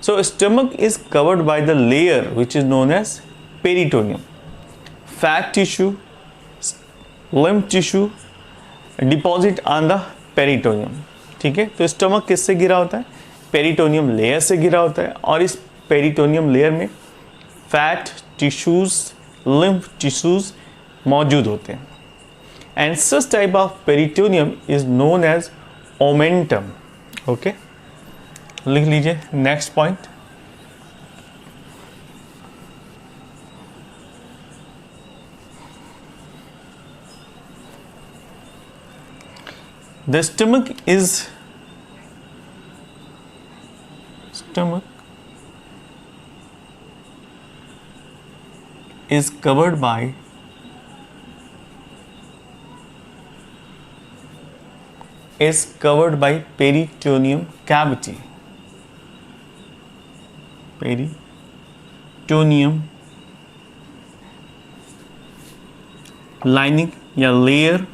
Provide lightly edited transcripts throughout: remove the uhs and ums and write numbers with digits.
So stomach is covered by the layer which is known as peritoneum. Fat tissue, lymph tissue deposit on the peritoneum. ठीक है, तो stomach किससे घिरा होता है? पेरिटोनियम लेयर से घिरा होता है, और इस पेरिटोनियम लेयर में फैट टिश्यूज, लिम्फ टिश्यूज मौजूद होते हैं. And such type of peritoneum is known as omentum. Okay, लिख लीजिए next point. The stomach is covered by peritoneum cavity. Peritoneum lining या layer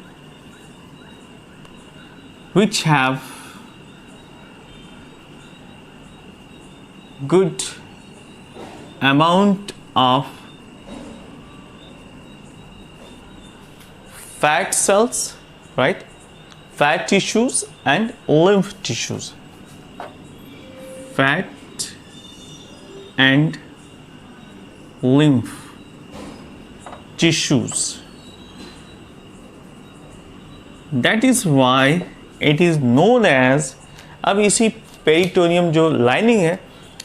which have good amount of fat cells, right? Fat tissues and lymph tissues. Fat and lymph tissues. That is why it is known as, अब इसी peritoneum जो lining है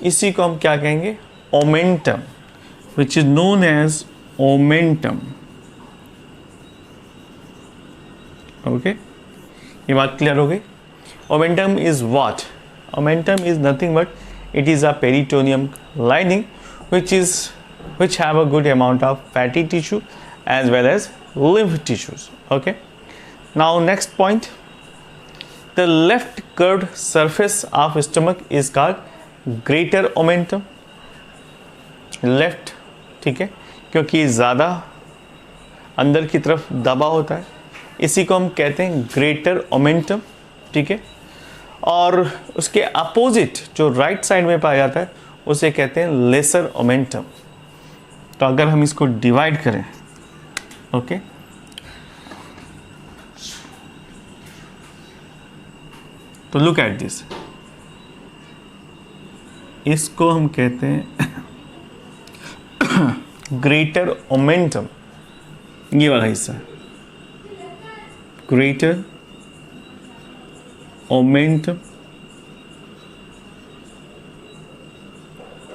इसी को हम क्या कहेंगे? Omentum, which is known as omentum. Okay, ये बात क्लियर हो गई. Omentum is what? Omentum is nothing but it is a peritoneum lining which have a good amount of fatty tissue as well as lymph tissues. Okay, now next point. The left curved surface of stomach is called greater omentum. Left, ठीक है, क्योंकि ज़्यादा अंदर की तरफ दबा होता है, इसी को हम कहते हैं ग्रेटर ओमेंटम. ठीक है, और उसके अपोजिट जो राइट साइड में पाया जाता है उसे कहते हैं लेसर ओमेंटम. तो अगर हम इसको डिवाइड करें, ओके, तो लुक एट दिस. इसको हम कहते हैं ग्रेटर ओमेंटम, ये वाला हिस्सा ग्रेटर ओमेंटम,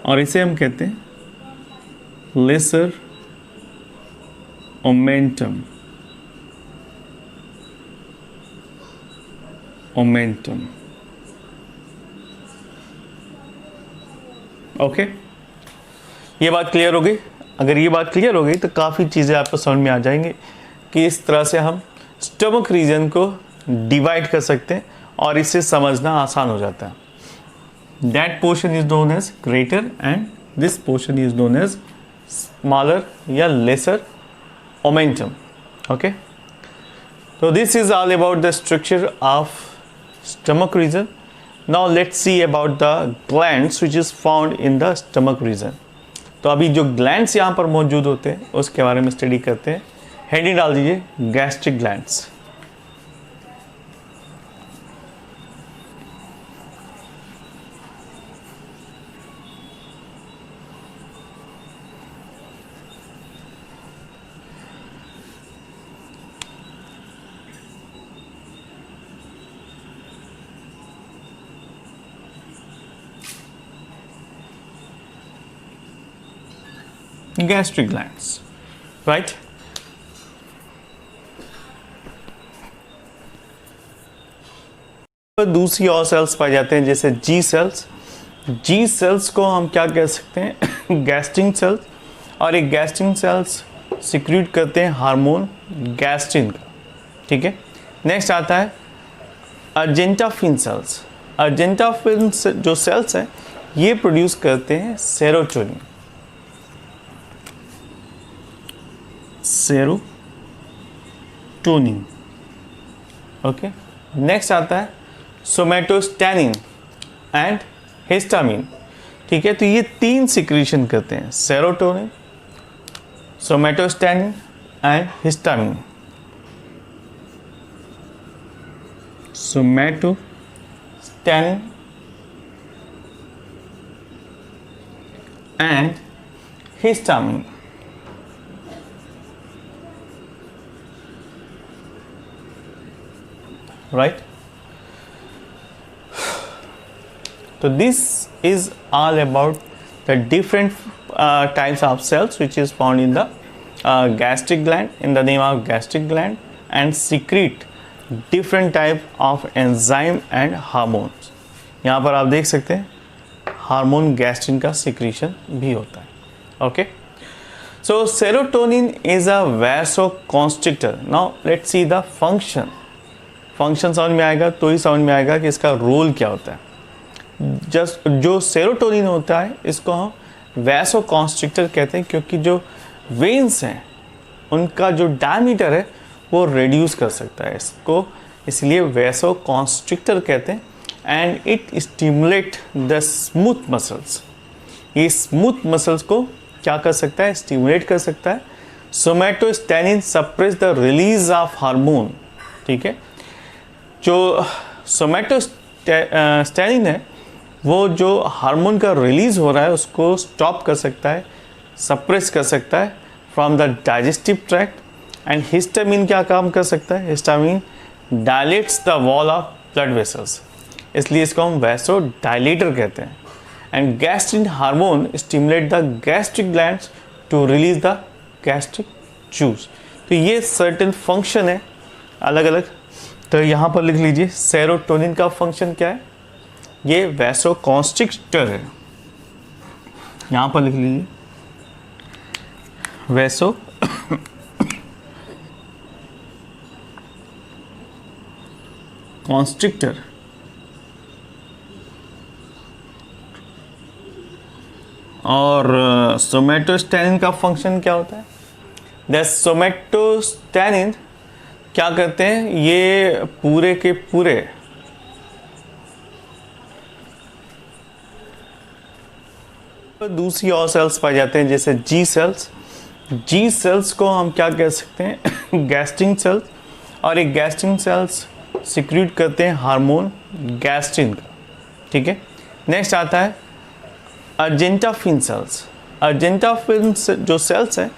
और इसे हम कहते हैं लेसर ओमेंटम. ओके, ये बात क्लियर हो गई. अगर ये बात क्लियर हो गई तो काफ़ी चीज़ें आपको समझ में आ जाएंगी कि इस तरह से हम स्टमक रीजन को डिवाइड कर सकते हैं और इससे समझना आसान हो जाता है. That portion is known as greater and this portion is known as smaller या lesser omentum. Okay, so this is all about the structure of stomach region. Now let's see about the glands which is found in the stomach region. तो अभी जो glands यहाँ पर मौजूद होते हैं उसके बारे में स्टडी करते हैं. हेडिंग डाल दीजिए gastric glands. Gastric glands, right? दूसरी और सेल्स पाए जाते हैं जैसे जी सेल्स. जी सेल्स को हम क्या कह सकते हैं? Gastrin cells. और एक गैस्ट्रिन सेल्स सिक्रीट करते हैं हार्मोन गैस्ट्रिन का. ठीक है, नेक्स्ट आता है अर्जेंटाफिन सेल्स. अर्जेंटाफिन जो सेल्स हैं ये प्रोड्यूस करते हैं सेरोटोनिन. सेरोटोनिन. ओके, नेक्स्ट आता है सोमेटोस्टैनिन एंड हिस्टामिन. ठीक है, तो ये 3 सिक्रीशन करते हैं, serotonin, somatostatin and histamine. Somatostatin and histamine. Right? So this is all about the different types of cells which is found in the gastric gland, in the name of gastric gland, and secrete different type of enzyme and hormones. यहाँ पर आप देख सकते हैं hormone gastrin का secretion भी होता है। Okay, so serotonin is a vasoconstrictor. Now let's see the function समझ में आएगा तो ही समझ में आएगा कि इसका रोल क्या होता है। जस्ट जो सेरोटोनिन होता है इसको हम वैसोकॉन्स्ट्रिक्टर कहते हैं, क्योंकि जो वेन्स हैं उनका जो डायमीटर है वो रिड्यूस कर सकता है इसको, इसलिए वैसोकॉन्स्ट्रिक्टर कहते हैं। And it stimulate the smooth muscles. ये स्मूथ मसल्स को क्या कर सकता है, स्टिमुलेट कर सकता है। Somatostatin suppress the release of hormone. ठीक है, जो सोमेटोस्टेनिन है वो जो हार्मोन का रिलीज हो रहा है उसको स्टॉप कर सकता है, सप्रेस कर सकता है from the digestive tract. And histamine क्या काम कर सकता है, histamine dilates the wall of blood vessels, इसलिए इसको हम वैसो डायलेटर कहते हैं। And gastrin hormone stimulate the gastric glands to release the gastric juice. तो ये सर्टेन फंक्शन है अलग अलग। तो यहाँ पर लिख लीजिए सेरोटोनिन का फंक्शन क्या है, ये वैसोकॉन्स्ट्रिक्टर है। यहाँ पर लिख लीजिए वैसो कॉन्स्ट्रिक्टर। और सोमेटोस्टेनिन का फंक्शन क्या होता है, द सोमेटोस्टेनिन क्या करते हैं, ये पूरे के पूरे दूसरी और सेल्स पाए जाते हैं, जैसे जी सेल्स। जी सेल्स को हम क्या कह सकते हैं, गैस्ट्रिन सेल्स। और एक गैस्ट्रिन सेल्स सिक्रीट करते हैं हार्मोन गैस्ट्रिन का। ठीक है, नेक्स्ट आता है अर्जेंटाफिन सेल्स। अर्जेंटाफिन जो सेल्स हैं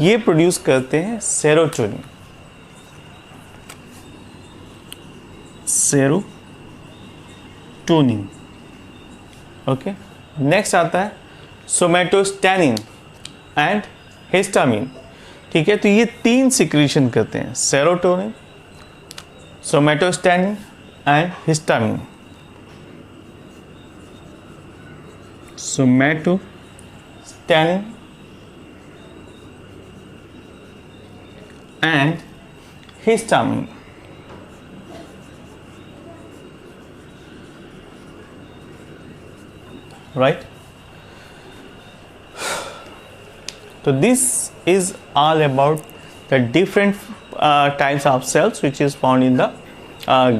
ये प्रोड्यूस करते हैं सेरोटोनिन। सेरोटोनिन। ओके, नेक्स्ट आता है सोमेटोस्टेनिन एंड हिस्टामिन। ठीक है, तो ये 3 सिक्रीशन करते हैं, serotonin, somatostatin and histamine. Somatostatin and histamine. Right? So this is all about the different types of cells which is found in the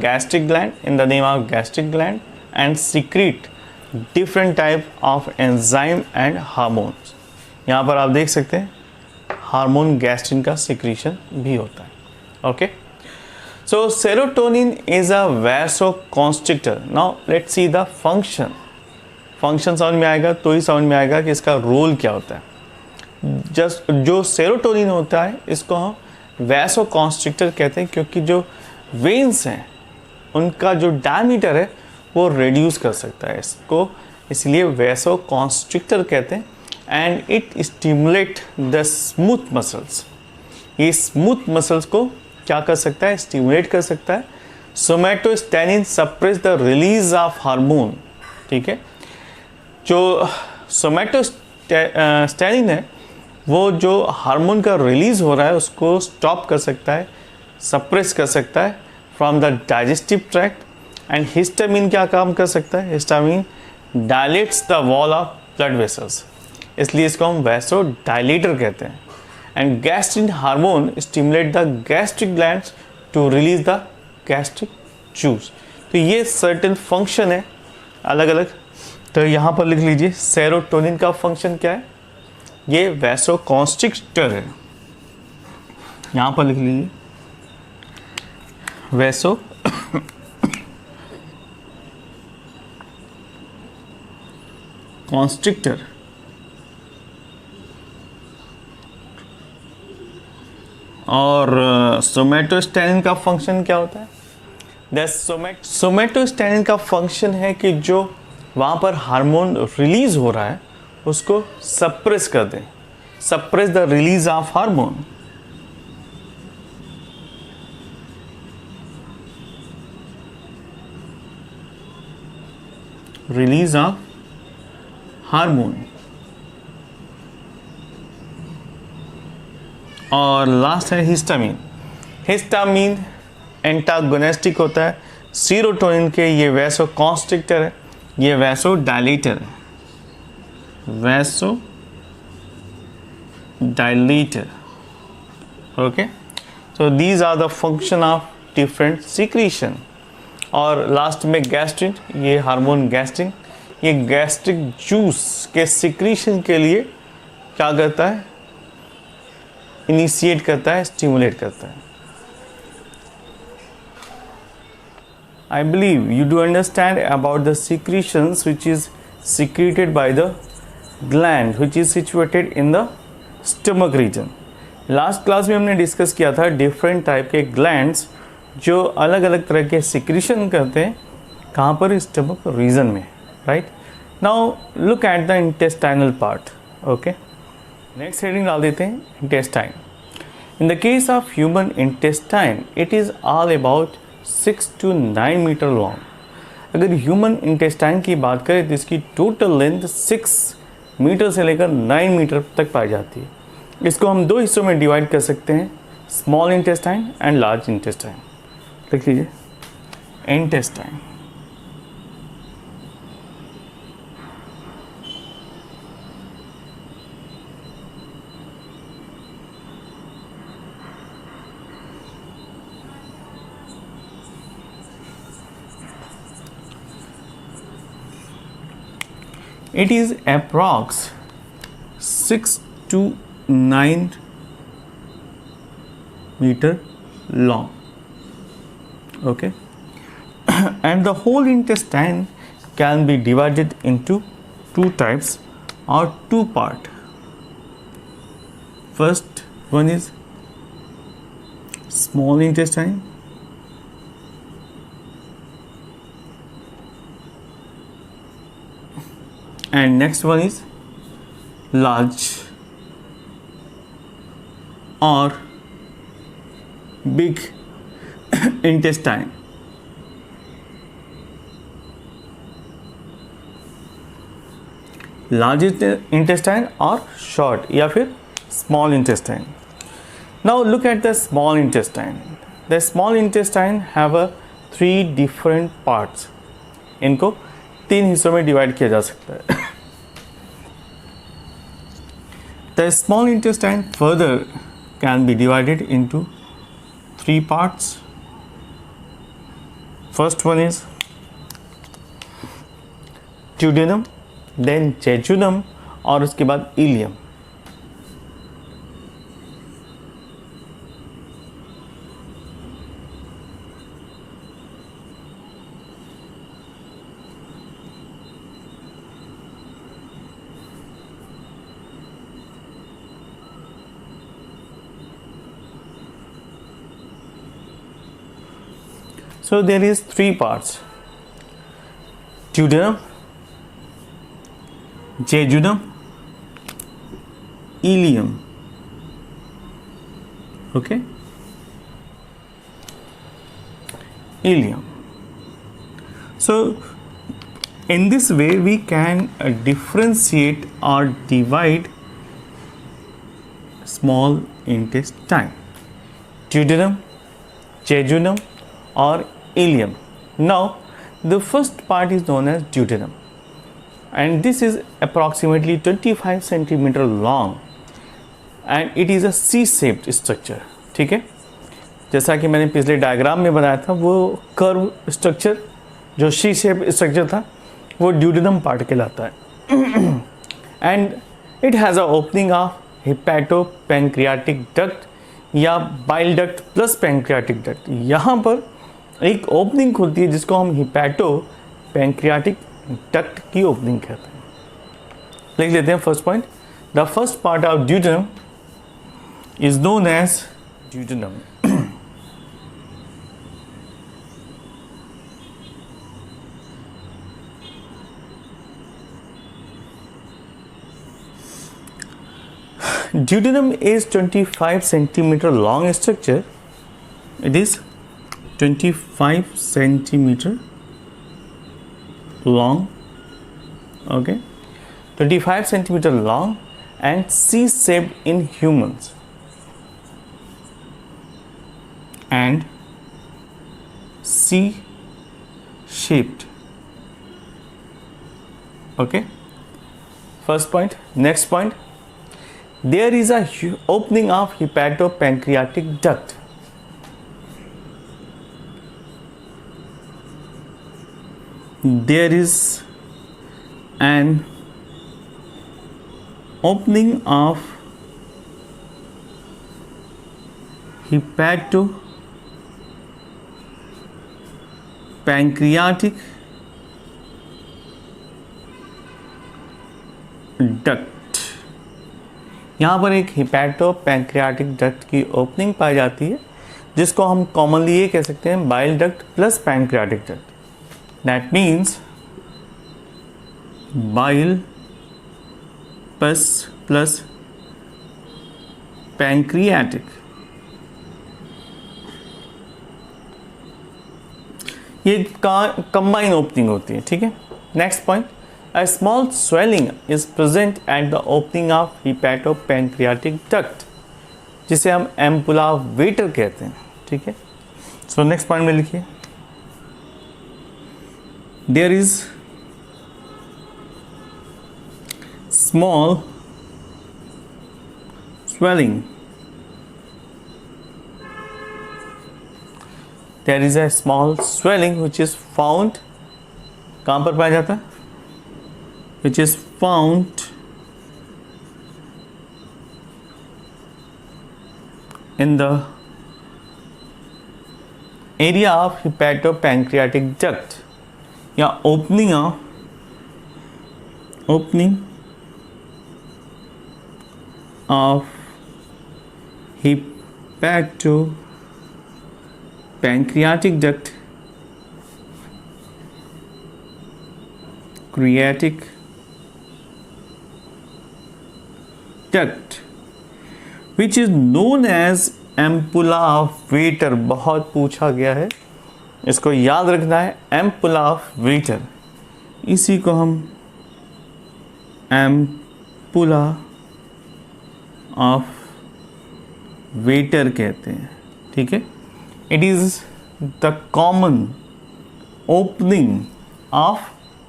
gastric gland, in the name of gastric gland, and secrete different type of enzyme and hormones. यहाँ पर आप देख सकते हैं hormone gastrin का secretion भी होता है। Okay, so serotonin is a vasoconstrictor. Now let's see the function समझ में आएगा तो ही समझ में आएगा कि इसका रोल क्या होता है। जस्ट जो सेरोटोनिन होता है इसको हम वैसोकॉन्स्ट्रिक्टर कहते हैं, क्योंकि जो वेन्स हैं उनका जो डायमीटर है वो रिड्यूस कर सकता है इसको, इसलिए वैसोकॉन्स्ट्रिक्टर कहते हैं। And it stimulate the smooth muscles. ये स्मूथ मसल्स को क्या कर सकता है, स्टिमुलेट कर सकता है। Somatostatin suppress the release of hormone. ठीक है, जो सोमेटोस्टेनिन है वो जो हार्मोन का रिलीज हो रहा है उसको स्टॉप कर सकता है, सप्रेस कर सकता है from the digestive tract. And histamine क्या काम कर सकता है, histamine dilates the wall of blood vessels, इसलिए इसको हम वैसो डायलेटर कहते हैं। And gastrin hormone stimulate the gastric glands to release the gastric juice. तो ये सर्टेन फंक्शन है अलग अलग। तो यहाँ पर लिख लीजिए सेरोटोनिन का फंक्शन क्या है, ये वैसोकॉन्स्ट्रिक्टर है। यहाँ पर लिख लीजिए वैसो कॉन्स्ट्रिक्टर। और सोमेटोस्टेनिन का फंक्शन क्या होता है? सोमेटोस्टेनिन का फंक्शन है कि जो वहाँ पर हार्मोन रिलीज हो रहा है उसको सप्रेस कर दें, suppress the release of hormone. Release of hormone. और लास्ट है हिस्टामिन। हिस्टामिन एंटागोनिस्टिक होता है सीरोटोनिन के, ये वैसोकॉन्स्ट्रिक्टर है, ये वैसोडाइलेटर है, vasodilator. Okay, so these are the function of different secretion। और लास्ट में गैस्ट्रिन, ये हार्मोन गैस्ट्रिन, ये गैस्ट्रिक जूस के सिक्रीशन के लिए क्या करता है? इनिशिएट करता है, स्टिमुलेट करता है। I believe you do understand about the secretions which is secreted by the gland which is situated in the stomach region। Last class में हमने डिस्कस किया था डिफरेंट टाइप के ग्लैंड्स जो अलग अलग तरह के सिक्रीशन करते हैं, कहाँ पर? स्टमक रीजन में, right. Now look at the intestinal part. Okay, next heading डाल देते हैं, intestine. In the case of human intestine it is all about 6 to 9 metre long. अगर ह्यूमन इंटेस्टाइन की बात करें तो इसकी टोटल लेंथ 6 मीटर से लेकर 9 मीटर तक पाई जाती है। इसको हम दो हिस्सों में डिवाइड कर सकते हैं, small intestine and large intestine. लिख लीजिए intestine. It is approx 6 to 9 meter long, okay, and the whole intestine can be divided into two types or two part. First one is small intestine, and next one is large or big intestine। Large intestine और short या फिर small intestine. Now look at the small intestine. The small intestine have a 3 different parts. इनको 3 हिस्सों में divide किया जा सकता है। The small intestine further can be divided into 3 parts. First one is duodenum, then jejunum और उसके बाद ileum। So there is 3 parts: duodenum, jejunum, ileum. Okay, ileum. So in this way we can differentiate or divide small intestine: duodenum, jejunum or ileum. Now the first part is known as duodenum and this is approximately 25 centimeter long and it is a C-shaped structure। ठीक है, जैसा कि मैंने पिछले diagram में बताया था, वो कर्व स्ट्रक्चर जो C-shaped स्ट्रक्चर था वो ड्यूडेनम पार्ट कहलाता है। And it has a opening of hepatopancreatic duct या bile duct plus pancreatic duct. यहाँ पर एक ओपनिंग खुलती है जिसको हम हिपैटो पैंक्रियाटिक डक्ट की ओपनिंग कहते हैं। लिख लेते हैं first point. The first part of duodenum is known as duodenum. Duodenum is 25 centimeter long structure. It is 25 centimeter long. Okay, 25 centimeter long and C-shaped in humans and C-shaped. Okay, first point. Next point. There is a opening of hepatopancreatic duct. There is an opening of hepatopancreatic duct. यहाँ पर एक hepato pancreatic duct की opening पाई जाती है जिसको हम commonly ये कह सकते हैं bile duct plus pancreatic duct. That means bile plus pancreatic. ये कंबाइन ओपनिंग होती है। ठीक है, next point. A small swelling is present at the opening of hepatopancreatic duct, जिसे हम एम्पुला वेटर कहते हैं। ठीक है, सो नेक्स्ट पॉइंट में लिखिए। There is small swelling. There is a small swelling which is found, कहाँ पर पाया जाता है? Which is found in the area of hepatopancreatic duct या opening of hepatopancreatic duct, creatic duct, which is known as ampulla of Vater। बहुत पूछा गया है, इसको याद रखना है, ampulla of Vater। इसी को हम ampulla of Vater कहते हैं। ठीक है, it is the common opening of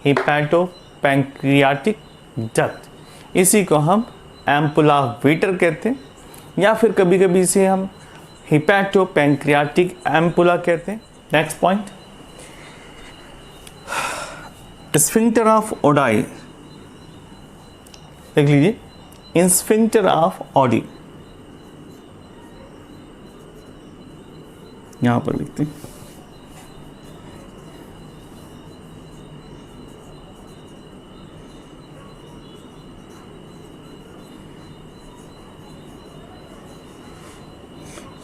hepatopancreatic duct। इसी को हम एम्पुला वेटर कहते हैं या फिर कभी कभी इसे हम हिपैटोपैंक्रियाटिक एम्पुला कहते हैं। Next point. Sphincter of Oddi, देख लीजिए। स्फिंक्टर ऑफ ओडी यहां पर लिखते हैं।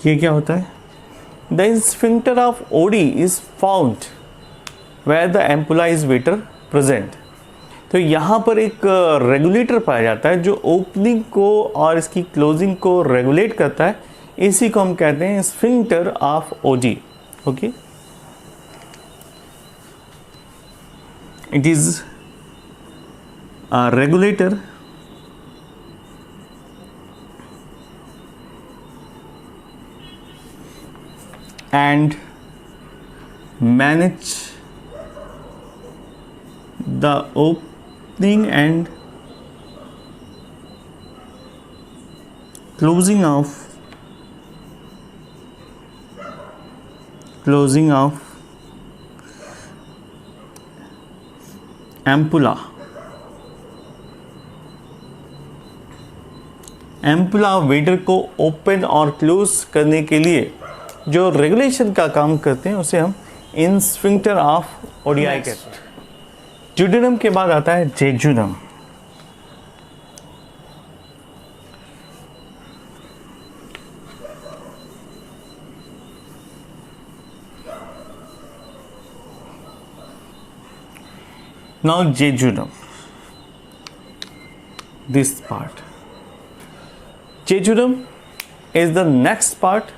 ये क्या होता है? The sphincter of Oddi is found where the ampulla is Vater present. तो यहाँ पर एक रेगुलेटर पाया जाता है जो ओपनिंग को और इसकी क्लोजिंग को रेगुलेट करता है। इसी को हम कहते हैं sphincter of Oddi. Okay, it is a regulator and manage the opening and closing of ampulla, ampulla Vater को ओपन और क्लोज करने के लिए जो रेगुलेशन का काम करते हैं उसे हम इंस्फिंक्टर ऑफ ओडियाई कहते हैं। ड्यूडेनम के बाद आता है jejunum. Now jejunum, this part. Jejunum is the next part,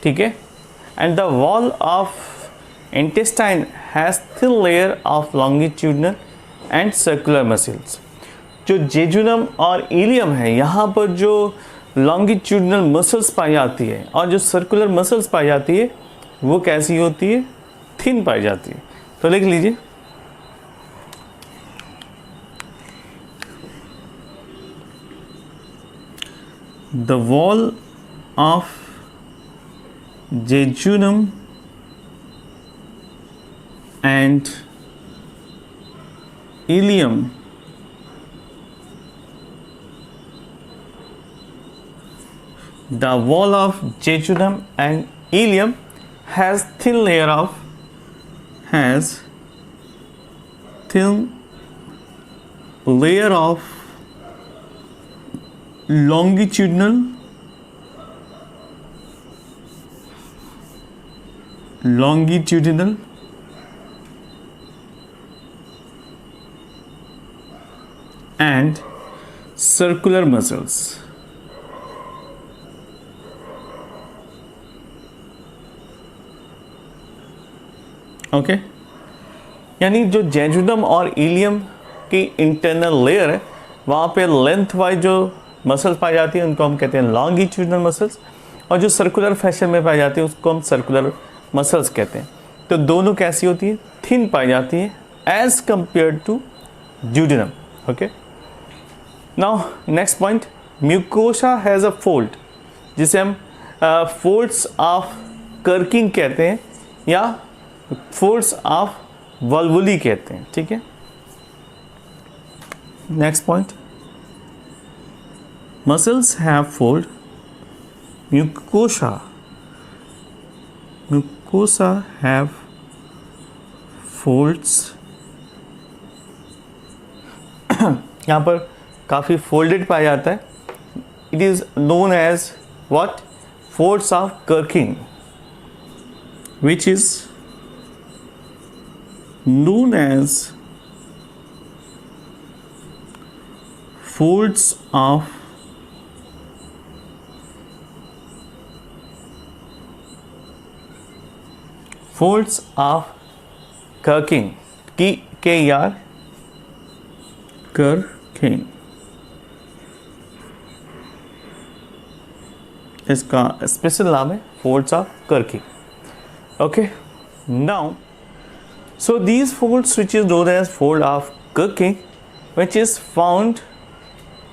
ठीक है, and the wall of intestine has thin layer of longitudinal and circular muscles. जो जेजुनम और इलियम है, यहाँ पर जो longitudinal muscles पाई जाती है और जो circular muscles पाई जाती है वो कैसी होती है? थिन पाई जाती है। तो लिख लीजिए, the wall of jejunum and ileum the wall of jejunum and ileum has thin layer of longitudinal and circular muscles. Okay, यानी जो जेजुनम और इलियम की इंटरनल लेयर है वहाँ पे लेंथ वाइज जो मसल्स पाई जाती है उनको हम कहते हैं लॉन्गिट्यूडनल मसल्स, और जो सर्कुलर फैशन में पाई जाती है उसको हम सर्कुलर मसल्स कहते हैं। तो दोनों कैसी होती है? थिन पाई जाती है as compare to duodenum. Okay, now next point, mucosa has a fold, जिसे हम फोल्ड्स ऑफ कर्किंग कहते हैं या फोल्ड्स ऑफ वल्वुली कहते हैं। ठीक है, next point, muscles have fold, mucosa have folds। यहाँ पर काफ़ी फोल्डेड पाया जाता है। It is known as what? Folds of Kerking, which is known as folds of Kerking, Kerking, इसका स्पेशल नाम है folds of Kerking। Okay, now so these folds which is known as fold of Kerking, which is found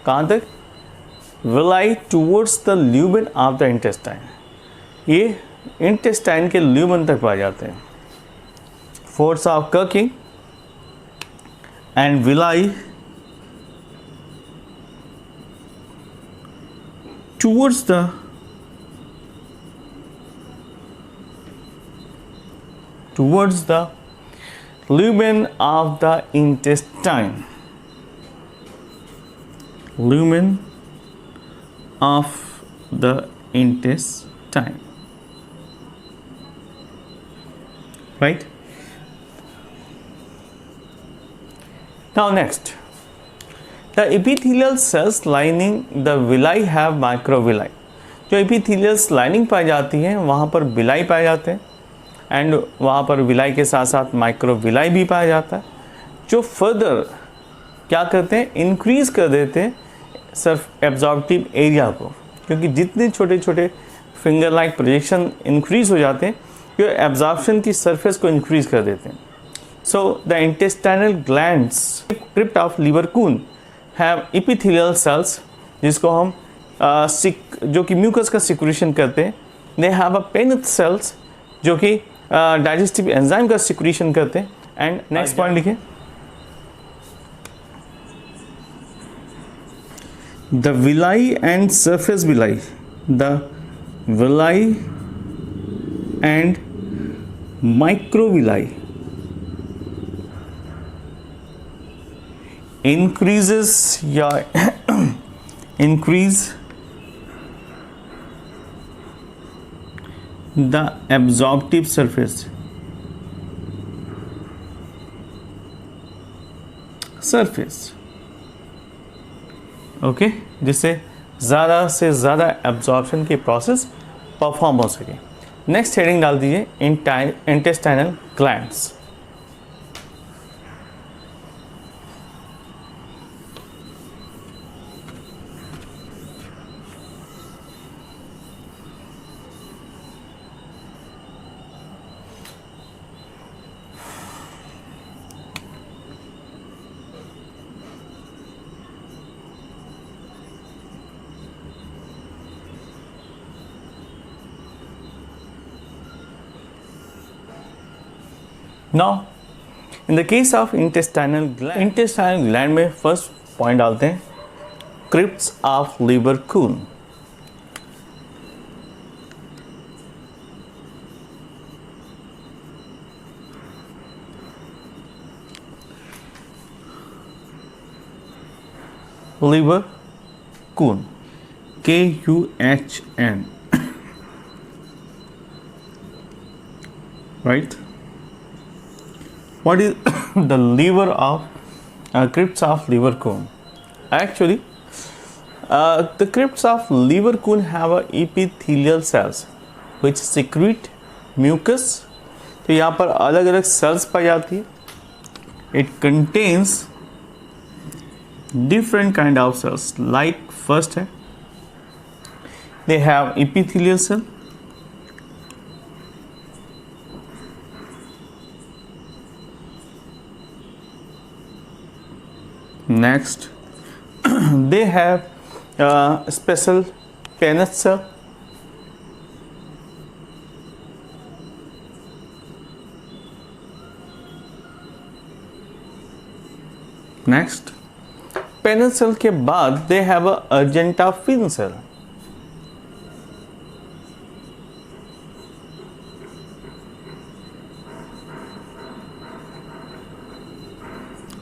कहाँ तक? villi towards the lumen of the intestine, ये intestine के lumen तक पाए जाते हैं। Folds of Kerckring and villi towards the lumen of the intestine, lumen of the intestine, right? Now next, the epithelial cells lining the villi have microvilli। जो epithelial lining पाई जाती है वहाँ पर villi पाए जाते हैं, एंड वहाँ पर विलाई के साथ साथ माइक्रोविलाई भी पाया जाता है, जो फर्दर क्या करते हैं? इंक्रीज़ कर देते हैं सर्फ एब्जॉर्प्टिव एरिया को, क्योंकि जितने छोटे छोटे फिंगर लाइक प्रोजेक्शन इंक्रीज़ हो जाते हैं ये एब्जॉर्प्शन की सरफेस को इंक्रीज़ कर देते हैं। So the intestinal glands crypt of Lieberkuhn have epithelial cells, जिसको हम जो कि म्यूकस का सिक्रेशन करते हैं। दे हैव अ पेनिथ सेल्स जो कि डाइजेस्टिव एंजाइम का सिक्रेशन करते हैं। एंड नेक्स्ट पॉइंट लिखिए, the villi and surface villi, the villi and microvilli increases या increase the absorptive surface okay, जिससे ज़्यादा से ज़्यादा एब्जॉर्प्शन की प्रोसेस परफॉर्म हो सके। नेक्स्ट हेडिंग डाल दीजिए intestinal glands. Now, in the case of intestinal gland में फर्स्ट पॉइंट डालते हैं crypts of Lieberkuhn. Lieberkuhn, KUHN, right? What is the liver of crypts of Leverkusen? Actually, the crypts of Leverkusen have epithelial cells which secrete mucus. तो यहाँ पर अलग अलग cells पाई जाती है. It contains different kind of cells. Like first है, they have epithelial cell. Next, they have special Paneth cell. Next, Paneth cell के बाद they have a Argentine cell.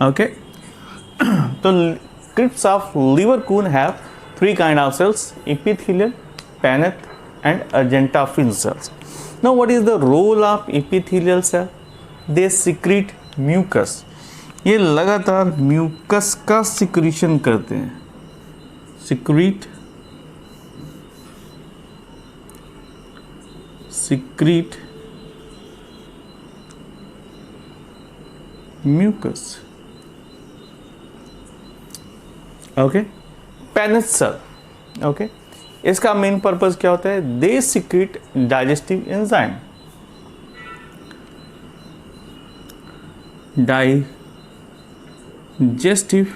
Okay. So crypts of Leverkusen have three kind of cells: epithelial, Paneth, and Argentine cells. Now, what is the role of epithelial cell? They secrete mucus. ये लगातार mucus का secretion करते हैं. secrete mucus. Okay, Paneth cell. Okay, इसका main purpose क्या होता है? They secrete digestive enzyme. Digestive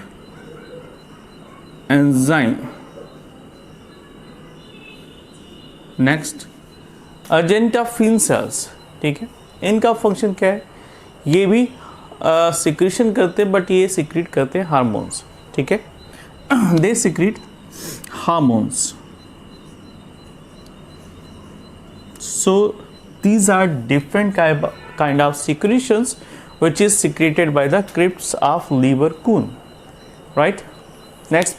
enzyme. Next, argentaffin cells. ठीक है, इनका फंक्शन क्या है? ये भी सिक्रीशन करते हैं, बट ये सिक्रीट करते हैं हार्मोन्स. ठीक है, they secrete hormones. So these are different kind of secretions which is secreted by the crypts of Leverkusen, right? Next.